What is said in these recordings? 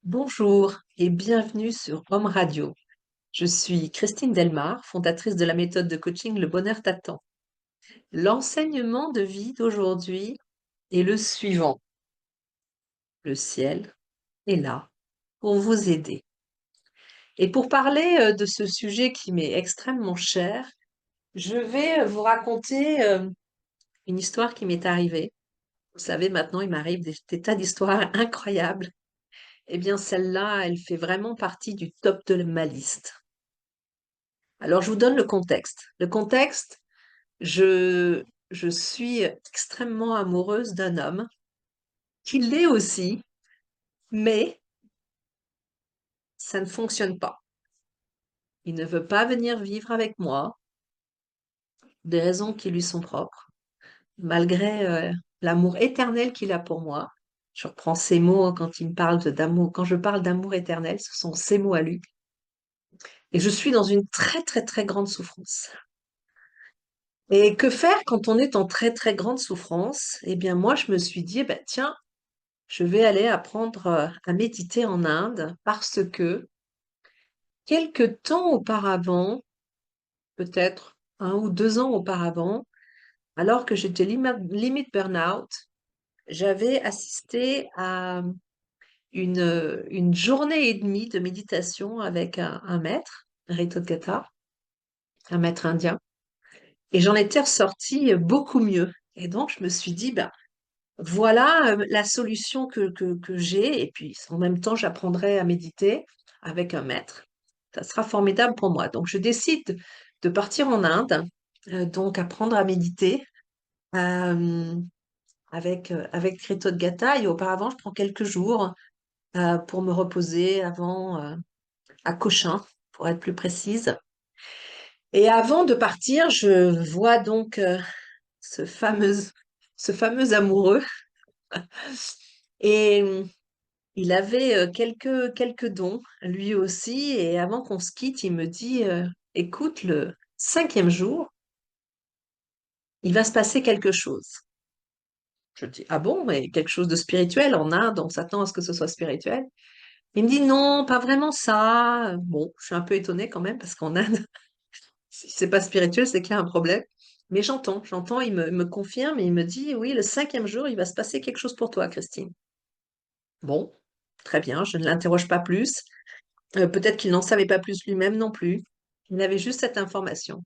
Bonjour et bienvenue sur Home Radio. Je suis Christine Delmar, fondatrice de la méthode de coaching Le Bonheur t'attend. L'enseignement de vie d'aujourd'hui est le suivant. Le ciel est là pour vous aider. Et pour parler de ce sujet qui m'est extrêmement cher, je vais vous raconter une histoire qui m'est arrivée. Vous savez, maintenant, il m'arrive des tas d'histoires incroyables. Eh bien, celle-là, elle fait vraiment partie du top de ma liste. Alors, je vous donne le contexte. Le contexte, je suis extrêmement amoureuse d'un homme qui l'est aussi, mais ça ne fonctionne pas. Il ne veut pas venir vivre avec moi, des raisons qui lui sont propres, malgré l'amour éternel qu'il a pour moi. Je reprends ses mots quand il me parle d'amour. Quand je parle d'amour éternel, ce sont ses mots à lui. Et je suis dans une très, très, très grande souffrance. Et que faire quand on est en très, très grande souffrance? Eh bien, moi, je me suis dit, eh ben, tiens, je vais aller apprendre à méditer en Inde parce que quelque temps auparavant, peut-être 1 ou 2 ans auparavant, alors que j'étais limite burn-out, j'avais assisté à une journée et demie de méditation avec un maître, Gata, un maître indien, et j'en étais ressortie beaucoup mieux. Et donc, je me suis dit, ben, voilà la solution que j'ai, et puis en même temps, j'apprendrai à méditer avec un maître. Ça sera formidable pour moi. Donc, je décide de partir en Inde, donc apprendre à méditer euh, avec Gata. Et auparavant, je prends quelques jours pour me reposer avant à Cochin, pour être plus précise. Et avant de partir, je vois donc ce fameux, ce fameux amoureux. Et il avait quelques dons, lui aussi, et avant qu'on se quitte, il me dit, écoute, le 5e jour, il va se passer quelque chose. Je dis, ah bon, mais quelque chose de spirituel en Inde, on s'attend à ce que ce soit spirituel. Il me dit, non, pas vraiment ça. Bon, je suis un peu étonnée quand même, parce qu'en Inde, si c'est pas spirituel, c'est qu'il y a un problème. Mais j'entends, il me confirme et il me dit, oui, le 5e jour, il va se passer quelque chose pour toi, Christine. Bon, très bien, je ne l'interroge pas plus. Peut-être qu'il n'en savait pas plus lui-même non plus. Il avait juste cette information.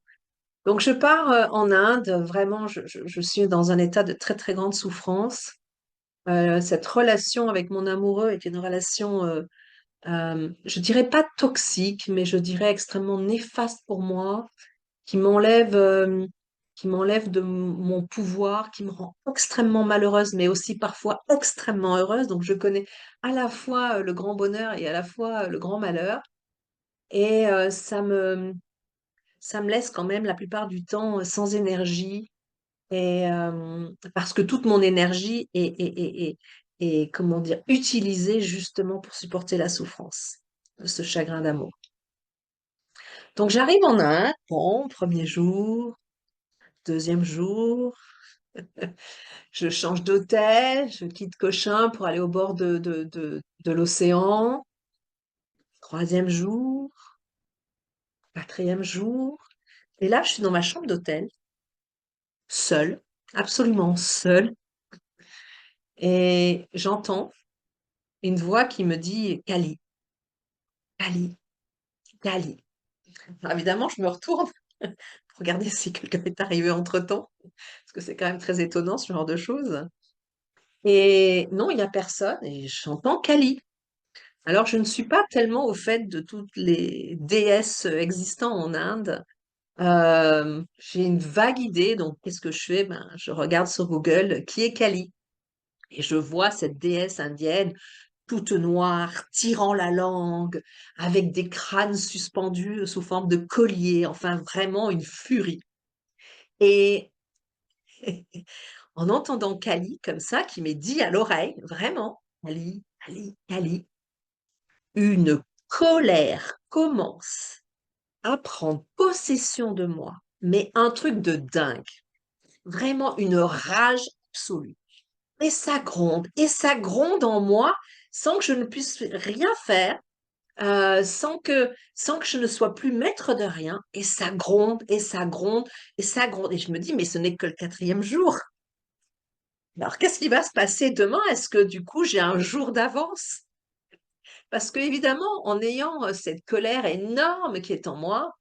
Donc je pars en Inde, vraiment, je suis dans un état de très très grande souffrance. Cette relation avec mon amoureux est une relation, je dirais pas toxique, mais je dirais extrêmement néfaste pour moi, qui m'enlève, qui m'enlève de mon pouvoir, qui me rend extrêmement malheureuse, mais aussi parfois extrêmement heureuse. Donc je connais à la fois le grand bonheur et à la fois le grand malheur. Et ça me laisse quand même la plupart du temps sans énergie. Et parce que toute mon énergie est, comment dire, utilisée justement pour supporter la souffrance de ce chagrin d'amour. Donc j'arrive en Inde, bon, premier jour, 2e jour, je change d'hôtel, je quitte Cochin pour aller au bord de l'océan. 3e jour, 4e jour. Et là, je suis dans ma chambre d'hôtel, seule, absolument seule, et j'entends une voix qui me dit Kali, Kali, Kali. Alors, évidemment, je me retourne pour regarder si quelqu'un est arrivé entre-temps, parce que c'est quand même très étonnant ce genre de choses. Et non, il n'y a personne, et j'entends Kali. Alors, je ne suis pas tellement au fait de toutes les déesses existantes en Inde. J'ai une vague idée, donc qu'est-ce que je fais? Ben, je regarde sur Google qui est Kali. Et je vois cette déesse indienne toute noire, tirant la langue, avec des crânes suspendus sous forme de colliers, enfin vraiment une furie. Et en entendant Kali comme ça, qui m'est dit à l'oreille, vraiment, Kali, Kali, Kali, une colère commence à prendre possession de moi, mais un truc de dingue, vraiment une rage absolue. Et ça gronde en moi, sans que je ne puisse rien faire, sans que je ne sois plus maître de rien, et ça gronde, et ça gronde, et ça gronde. Et je me dis, mais ce n'est que le quatrième jour. Alors, qu'est-ce qui va se passer demain? Est-ce que du coup, j'ai un jour d'avance? Parce que, évidemment, en ayant cette colère énorme qui est en moi,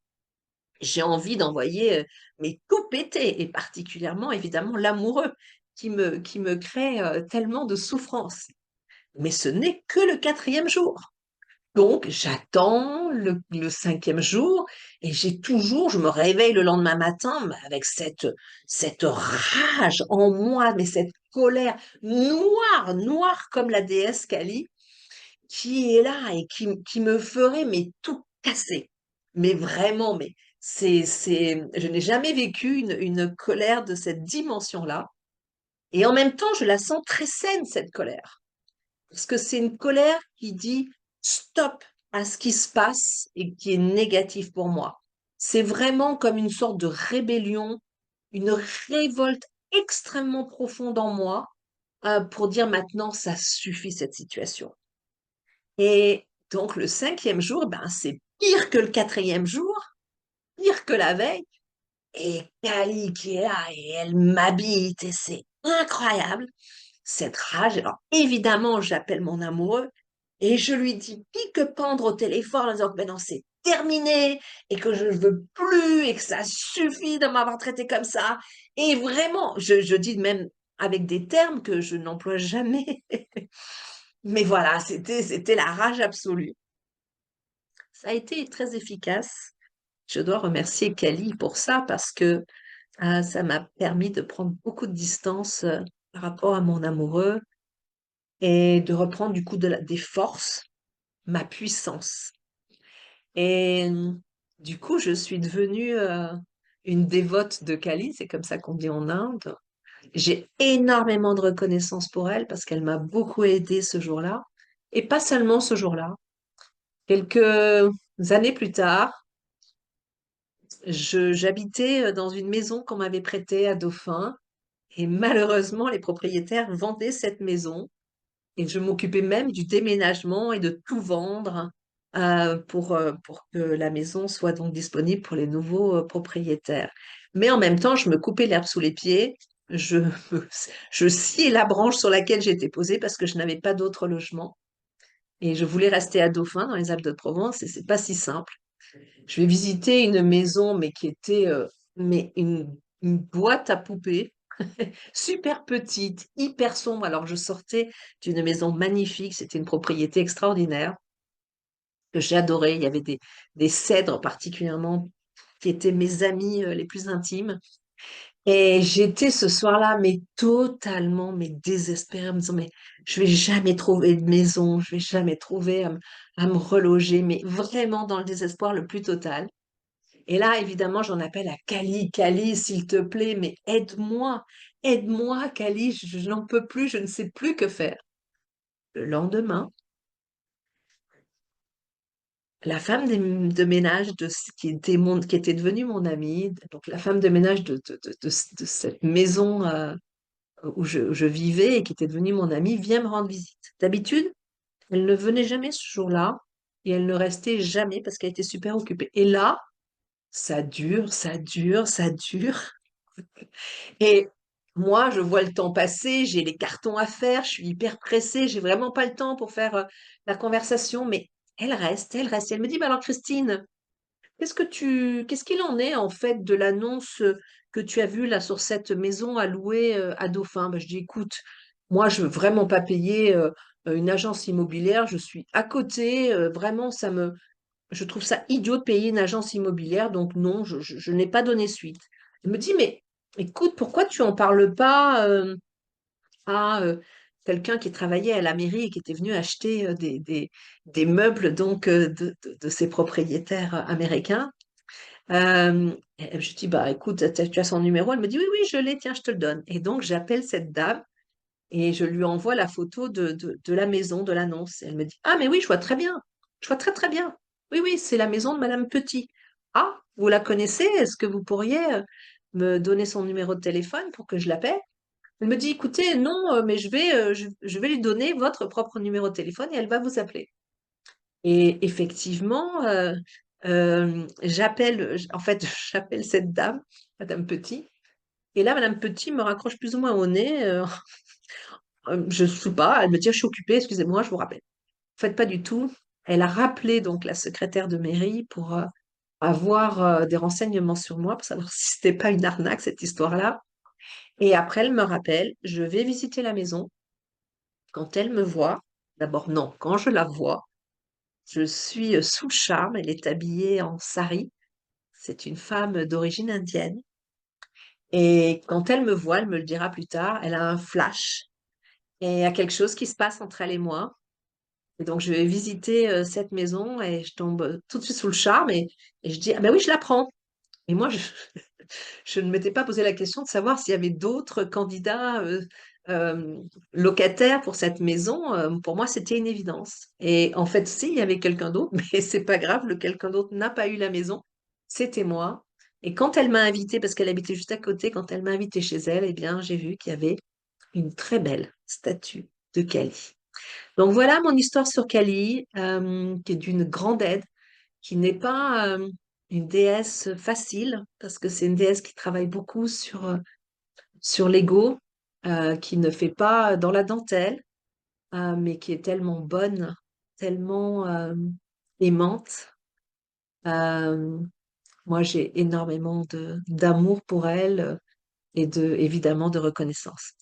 j'ai envie d'envoyer mais tout péter, et particulièrement, évidemment, l'amoureux qui me crée tellement de souffrance. Mais ce n'est que le quatrième jour. Donc, j'attends le cinquième jour et je me réveille le lendemain matin mais avec cette rage en moi, mais cette colère noire, noire comme la déesse Kali, qui est là et qui me ferait mais tout casser. Mais vraiment, mais je n'ai jamais vécu une colère de cette dimension-là. Et en même temps, je la sens très saine, cette colère. Parce que c'est une colère qui dit stop à ce qui se passe et qui est négatif pour moi. C'est vraiment comme une sorte de rébellion, une révolte extrêmement profonde en moi pour dire maintenant ça suffit cette situation. Et donc le cinquième jour, ben, c'est pire que le quatrième jour, pire que la veille. Et Kali qui est là et elle m'habite et c'est incroyable cette rage. Alors évidemment, j'appelle mon amoureux et je lui dis pique-pendre au téléphone en disant que maintenant c'est terminé et que je ne veux plus et que ça suffit de m'avoir traité comme ça. Et vraiment, je dis même avec des termes que je n'emploie jamais. Mais voilà, c'était la rage absolue. Ça a été très efficace. Je dois remercier Kali pour ça parce que ça m'a permis de prendre beaucoup de distance par rapport à mon amoureux et de reprendre du coup des forces, ma puissance. Et du coup, je suis devenue une dévote de Kali, c'est comme ça qu'on dit en Inde. J'ai énormément de reconnaissance pour elle parce qu'elle m'a beaucoup aidée ce jour-là. Et pas seulement ce jour-là. Quelques années plus tard, j'habitais dans une maison qu'on m'avait prêtée à Dauphin. Et malheureusement, les propriétaires vendaient cette maison. Et je m'occupais même du déménagement et de tout vendre pour que la maison soit donc disponible pour les nouveaux propriétaires. Mais en même temps, je me coupais l'herbe sous les pieds. Je, me- je sciais la branche sur laquelle j'étais posée parce que je n'avais pas d'autre logement. Et je voulais rester à Dauphin, dans les Alpes-de-Provence, et c'est pas si simple. Je vais visiter une maison, mais qui était mais une boîte à poupées super petite, hyper sombre. Alors, je sortais d'une maison magnifique, c'était une propriété extraordinaire que j'adorais. Il y avait des cèdres particulièrement qui étaient mes amis les plus intimes. Et j'étais ce soir-là, mais totalement, mais désespérée, en me disant, mais je vais jamais trouver de maison, je vais jamais trouver à me reloger, mais vraiment dans le désespoir le plus total. Et là, évidemment, j'en appelle à Cali. Cali, s'il te plaît, mais aide-moi. Aide-moi, Cali, je n'en peux plus, je ne sais plus que faire. Le lendemain, la femme de ménage qui était devenue mon amie, donc la femme de ménage de cette maison où je vivais et qui était devenue mon amie, vient me rendre visite. D'habitude, elle ne venait jamais ce jour-là et elle ne restait jamais parce qu'elle était super occupée. Et là, ça dure, ça dure, ça dure. Et moi, je vois le temps passer, j'ai les cartons à faire, je suis hyper pressée, j'ai vraiment pas le temps pour faire la conversation, mais elle reste, elle reste. Elle me dit, bah alors Christine, qu'est-ce qu'il en est en fait de l'annonce que tu as vue là sur cette maison à louer à Dauphin? Bah, je dis, écoute, moi, je veux vraiment pas payer une agence immobilière, je suis à côté, vraiment, je trouve ça idiot de payer une agence immobilière, donc non, je n'ai pas donné suite. Elle me dit, mais écoute, pourquoi tu en parles pas à quelqu'un qui travaillait à la mairie et qui était venu acheter des meubles donc de ses propriétaires américains? Et je dis, bah écoute, tu as son numéro? Elle me dit, oui, oui, je l'ai, tiens, je te le donne. Et donc j'appelle cette dame et je lui envoie la photo de la maison, de l'annonce. Elle me dit, ah mais oui, je vois très bien, je vois très très bien. Oui, oui, c'est la maison de Madame Petit. Ah, vous la connaissez? Est-ce que vous pourriez me donner son numéro de téléphone pour que je l'appelle? Elle me dit, écoutez, non, mais je vais lui donner votre propre numéro de téléphone et elle va vous appeler. Et effectivement, en fait, j'appelle cette dame, Madame Petit. Et là, Madame Petit me raccroche plus ou moins au nez. Je ne sais pas, elle me dit, je suis occupée, excusez-moi, je vous rappelle. En fait, pas du tout. Elle a rappelé donc la secrétaire de mairie pour avoir des renseignements sur moi, pour savoir si c'était pas une arnaque, cette histoire-là. Et après, elle me rappelle, je vais visiter la maison. Quand elle me voit, d'abord non, quand je la vois, je suis sous le charme. Elle est habillée en sari. C'est une femme d'origine indienne. Et quand elle me voit, elle me le dira plus tard, elle a un flash. Et il y a quelque chose qui se passe entre elle et moi. Et donc, je vais visiter cette maison et je tombe tout de suite sous le charme et je dis, ah ben oui, je la prends. Et moi, je ne m'étais pas posé la question de savoir s'il y avait d'autres candidats euh, locataires pour cette maison. Pour moi, c'était une évidence. Et en fait, si, il y avait quelqu'un d'autre, mais c'est pas grave, le quelqu'un d'autre n'a pas eu la maison. C'était moi. Et quand elle m'a invitée, parce qu'elle habitait juste à côté, quand elle m'a invitée chez elle, eh bien, j'ai vu qu'il y avait une très belle statue de Kali. Donc voilà mon histoire sur Kali, qui est d'une grande aide, qui n'est pas une déesse facile, parce que c'est une déesse qui travaille beaucoup sur l'ego, qui ne fait pas dans la dentelle, mais qui est tellement bonne, tellement aimante. Euh, Moi, j'ai énormément d'amour pour elle et évidemment de reconnaissance.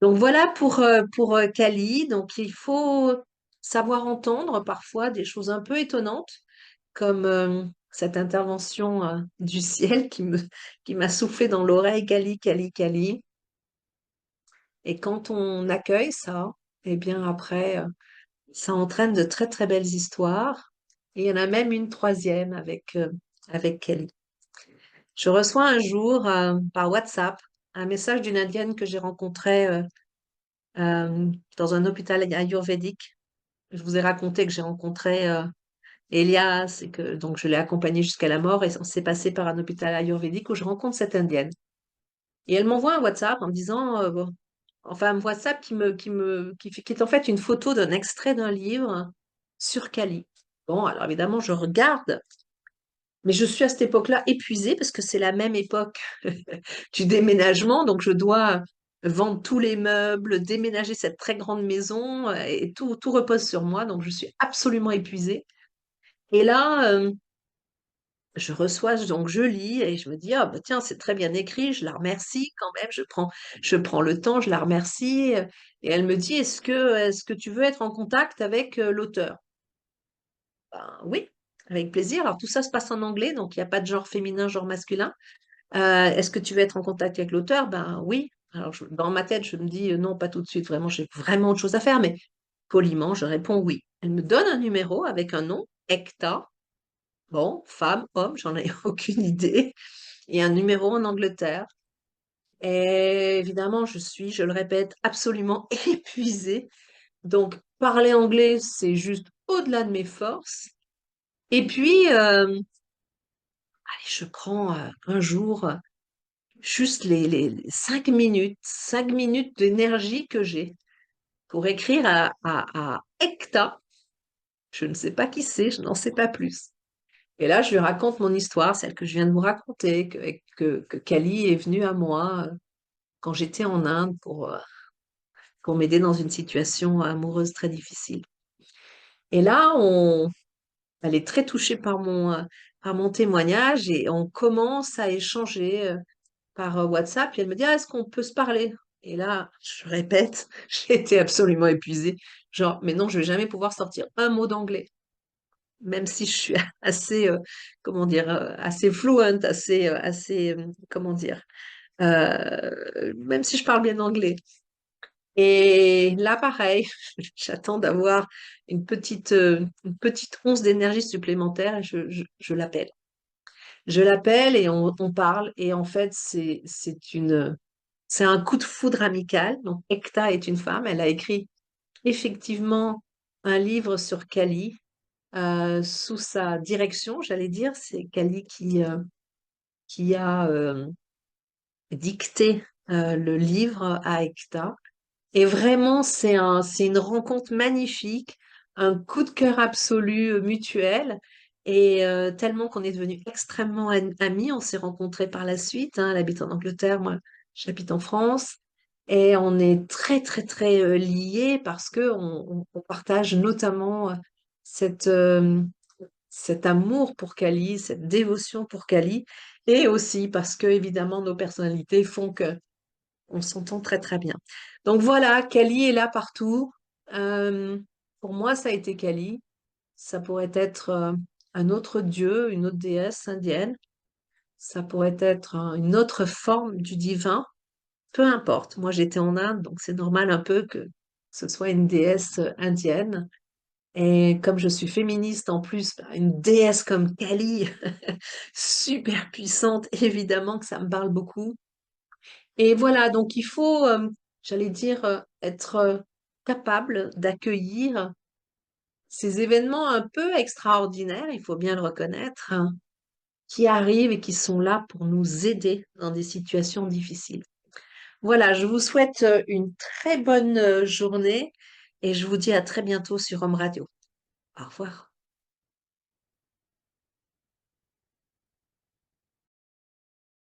Donc voilà pour Kali. Donc il faut savoir entendre parfois des choses un peu étonnantes, comme cette intervention du ciel qui m'a soufflé dans l'oreille Kali, Kali, Kali. Et quand on accueille ça, eh bien après, ça entraîne de très très belles histoires. Et il y en a même une troisième avec Kali. Je reçois un jour par WhatsApp un message d'une Indienne que j'ai rencontrée dans un hôpital ayurvédique. Je vous ai raconté que j'ai rencontré Elias et que donc je l'ai accompagné jusqu'à la mort et on s'est passé par un hôpital ayurvédique où je rencontre cette Indienne. Et elle m'envoie un WhatsApp en me disant, bon, enfin un WhatsApp qui est en fait une photo d'un extrait d'un livre sur Kali. Bon, alors évidemment, je regarde, mais je suis à cette époque-là épuisée parce que c'est la même époque du déménagement, donc je dois vendre tous les meubles, déménager cette très grande maison et tout repose sur moi, donc je suis absolument épuisée. Et là, je reçois, donc je lis et je me dis, ah bah tiens, c'est très bien écrit, je la remercie quand même, je prends le temps, je la remercie. Et elle me dit, est-ce que tu veux être en contact avec l'auteur? Ben, oui, avec plaisir. Alors tout ça se passe en anglais, donc il n'y a pas de genre féminin, genre masculin. Est-ce que tu veux être en contact avec l'auteur? Ben oui. Alors dans ma tête, je me dis, non, pas tout de suite, vraiment, j'ai vraiment autre chose à faire, mais poliment, je réponds oui. Elle me donne un numéro avec un nom, Ekta. Bon, femme, homme, j'en ai aucune idée. Et un numéro en Angleterre. Et évidemment, je le répète, absolument épuisée. Donc, parler anglais, c'est juste au-delà de mes forces. Et puis, allez, je prends un jour juste les 5 minutes d'énergie que j'ai pour écrire à Ekta. Je ne sais pas qui c'est, je n'en sais pas plus. Et là, je lui raconte mon histoire, celle que je viens de vous raconter, que Kali est venue à moi quand j'étais en Inde pour m'aider dans une situation amoureuse très difficile. Et là, elle est très touchée par mon témoignage et on commence à échanger par WhatsApp. Et elle me dit, ah, est-ce qu'on peut se parler? Et là, je répète, j'ai été absolument épuisée. Genre, mais non, je vais jamais pouvoir sortir un mot d'anglais, même si je suis assez, comment dire, assez fluent, comment dire, même si je parle bien anglais. Et là, pareil, j'attends d'avoir une petite once d'énergie supplémentaire et je l'appelle. Je l'appelle et on parle. Et en fait, c'est un coup de foudre amical. Donc, Ekta est une femme. Elle a écrit effectivement un livre sur Kali sous sa direction, j'allais dire. C'est Kali qui a dicté le livre à Ekta. Et vraiment, c'est une rencontre magnifique, un coup de cœur absolu mutuel. Et tellement qu'on est devenus extrêmement amis, on s'est rencontrés par la suite. Hein, elle habite en Angleterre, moi j'habite en France. Et on est très, très, très liés parce que on partage notamment cette, cet amour pour Cali, cette dévotion pour Cali. Et aussi parce que, évidemment, nos personnalités font que on s'entend très très bien. Donc voilà, Kali est là partout. Euh, pour moi, ça a été Kali. Ça pourrait être un autre dieu, une autre déesse indienne. Ça pourrait être une autre forme du divin. Peu importe. Moi, j'étais en Inde, donc c'est normal un peu que ce soit une déesse indienne. Et comme je suis féministe en plus, bah, une déesse comme Kali, super puissante, évidemment que ça me parle beaucoup. Et voilà, donc il faut, j'allais dire, être capable d'accueillir ces événements un peu extraordinaires, il faut bien le reconnaître, hein, qui arrivent et qui sont là pour nous aider dans des situations difficiles. Voilà, je vous souhaite une très bonne journée et je vous dis à très bientôt sur Home Radio. Au revoir.